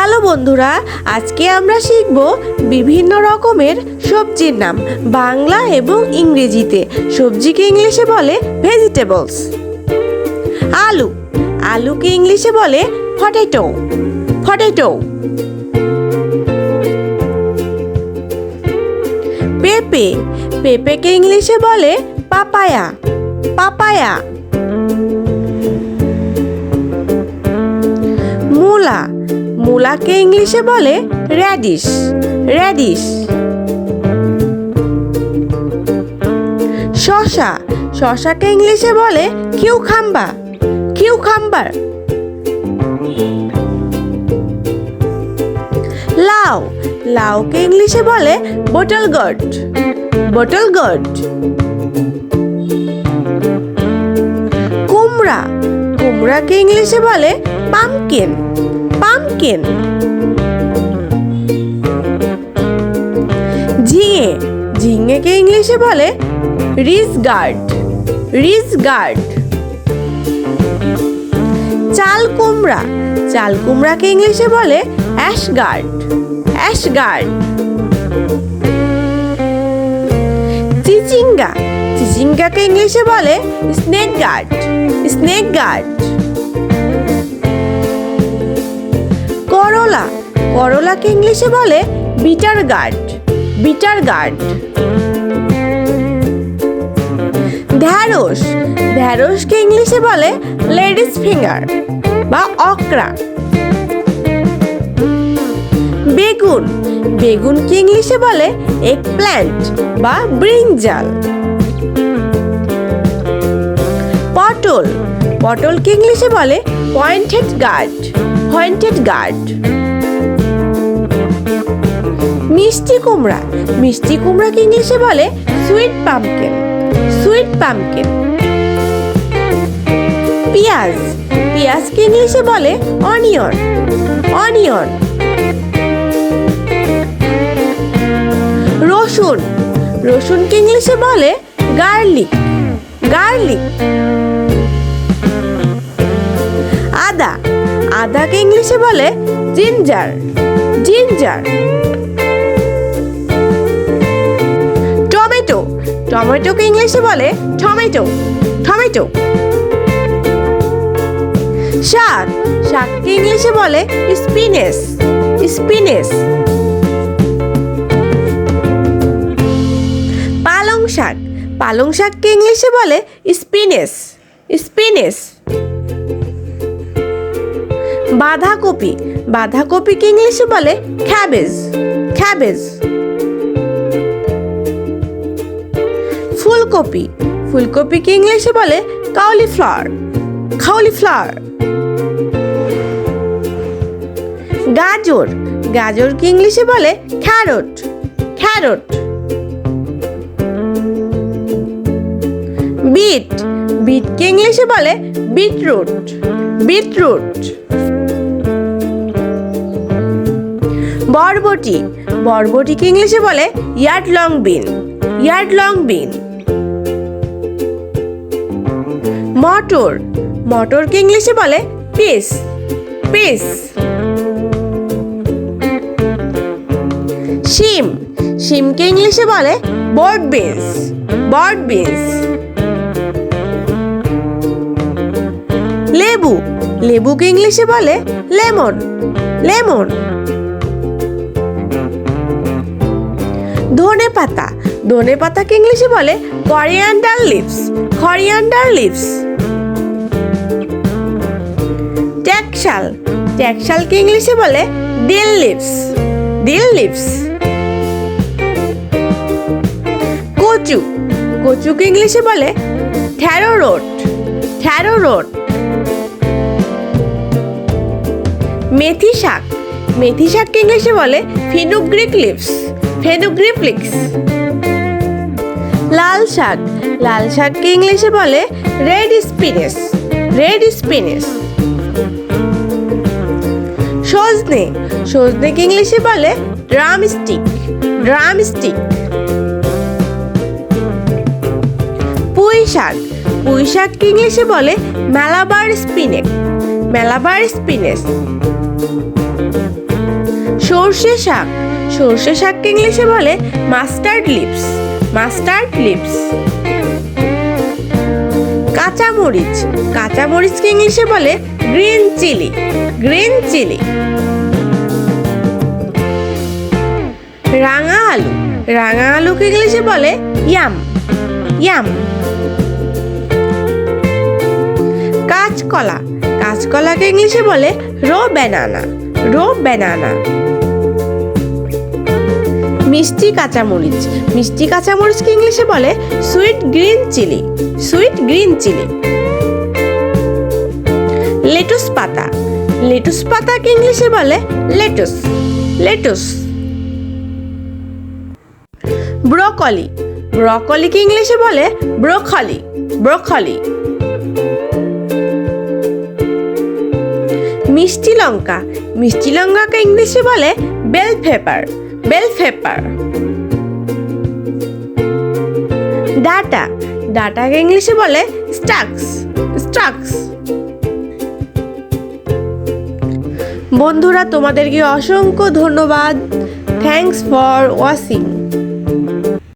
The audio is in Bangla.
হ্যালো বন্ধুরা, আজকে আমরা শিখব বিভিন্ন রকমের সবজির নাম বাংলা এবং ইংরেজিতে। সবজিকে ইংলিশে বলে ভেজিটেবলস। আলু, আলুকে ইংলিশে বলে পটেটো, পটেটো। পেঁপে, পেঁপেকে ইংলিশে বলে পাপায়া, পাপায়া। মূলা, মূলাকে ইংলিশে বলে র্যাডিশ, র্যাডিশ। শসা, শসাকে ইংলিশে বলে কিউকাম্বার, কিউকাম্বার। লাউ, লাউকে ইংলিশে বলে বটল গট, বটল গট। কুমড়া, কুমড়াকে ইংলিশে বলে পামকিন, পামকিন। ঝিঙে, ঝিঙেকে ইংলিশে বলে রিজ গার্ড, রিজ গার্ড। চাল কুমড়া, চাল কুমড়াকে ইংলিশে বলে অ্যাশ গার্ড, অ্যাশ গার্ড। চিচিঙ্গা, চিচিঙ্গাকে ইংলিশে বলে স্নেক গার্ড, স্নেক গার্ড। করলা, করলাকে ইংলিশে বলে বিটার গার্ড, বিটার গার্ড। ঢ্যাঁড়স, ঢ্যাঁড়সকে ইংলিশে বলে লেডিস ফিঙ্গার বা অকরা। বেগুন, বেগুনকে ইংলিশে বলে এগ প্ল্যান্ট বা ব্রিঞ্জাল। পটল, পটলকে ইংলিশে বলে পয়েন্টেড গার্ড, পয়েন্টেড গার্ড। মিষ্টি কুমড়া, মিষ্টি কুমড়াকে ইংলিশে বলে সুইট পাম্পকিন, সুইট পাম্পকিন। পেঁয়াজ, পেঁয়াজকে ইংলিশে বলে অনিয়ন, অনিয়ন। রসুন, রসুনকে ইংলিশে বলে গার্লিক, গার্লিক। আদা, আদাকে ইংলিশে বলে জিঞ্জার, জিঞ্জার। টমেটো, টমেটোকে ইংলিশে বলে টমেটো, টমেটো। শাক, শাককে ইংলিশে বলে স্পিনেস, স্পিনেস। পালং শাক, পালং শাককে ইংলিশে বলে স্পিনেস, স্পিনেস। বাঁধাকপি, বাঁধাকপিকে ইংলিশে বলে ক্যাবেজ, ক্যাবেজ। ফুলকপি, ফুলকপিকে ইংলিশে বলে কাউলিফ্লাওয়ার, কাউলিফ্লাওয়ার। গাজর, গাজরকে ইংলিশে বলে ক্যারট, ক্যারট। বিট, বিটকে ইংলিশে বলে বিটরুট, বিটরুট। বরবটি, বরবটিকে ইংলিশে বলে yard long bean, yard long bean. মটর, মটরকে ইংলিশে বলে পিস, পিস। শিম, শিমকে ইংলিশে বলে বর্ড বিনস, বর্ড বিনস। লেবু, লেবুকে ইংলিশে বলে লেমন, লেমন। ধনে পাতা, ধনে পাতাকে ইংলিশে বলে করিয়ান্ডার লিভস, করিয়ান্ডার লিভস। ট্যাকশাল, ট্যাকশালকে ইংলিশে বলে ডিল লিভস, ডিল লিভস। কচু, কচুকে ইংলিশে বলে ট্যারো রুট, ট্যারো রুট। মেথি শাক, মেথি শাককে ইংলিশে বলে ফেনুগ্রিক লিভস, ফেনুগ্রিক লিভস। লাল শাক, লাল শাককে ইংলিশে বলে রেড স্পিনেস, রেড স্পিনেস। সজনে, সজনেকে ইংলিশে বলে ড্রাম স্টিক, ড্রাম স্টিক। পুঁই শাক, পুঁই শাককে ইংলিশে বলে ম্যালাবার স্পিনেক, ম্যালাবার স্পিনেস। সর্ষে শাক, সর্ষে শাককে ইংলিশে বলে মাস্টার্ড লিভস, মাস্টার্ড লিভস। কাঁচামরিচ, কাঁচামরিচকে ইংলিশে বলে গ্রিন চিলি, গ্রিন চিলি। রাঙা আলু, রাঙা আলুকে ইংলিশে বলে ইয়াম, ইয়াম। কাঁচকলা, কাঁচকলাকে ইংলিশে বলে রো ব্যানানা, রো ব্যানানা। মিষ্টি কাঁচামরিচ, মিষ্টি কাঁচামরিচকে ইংলিশে বলে sweet green chilli, sweet green chilli. Lettuce পাতা, লেটুস পাতাকে ইংলিশে বলে লেটুস, লেটুস। ব্রোকলি, ব্রোকলিকে ইংলিশে বলে ব্রোকলি, ব্রোকলি। মিষ্টি লঙ্কা, মিষ্টি লঙ্কাকে ইংলিশে বলে বেল পেপার, বেল পেপার। ডাটা, ডাটাকে ইংলিশে বলে স্টাক্স, স্টাক্স। বন্ধুরা তোমাদেরকে অসংখ্য ধন্যবাদ। Thanks for watching.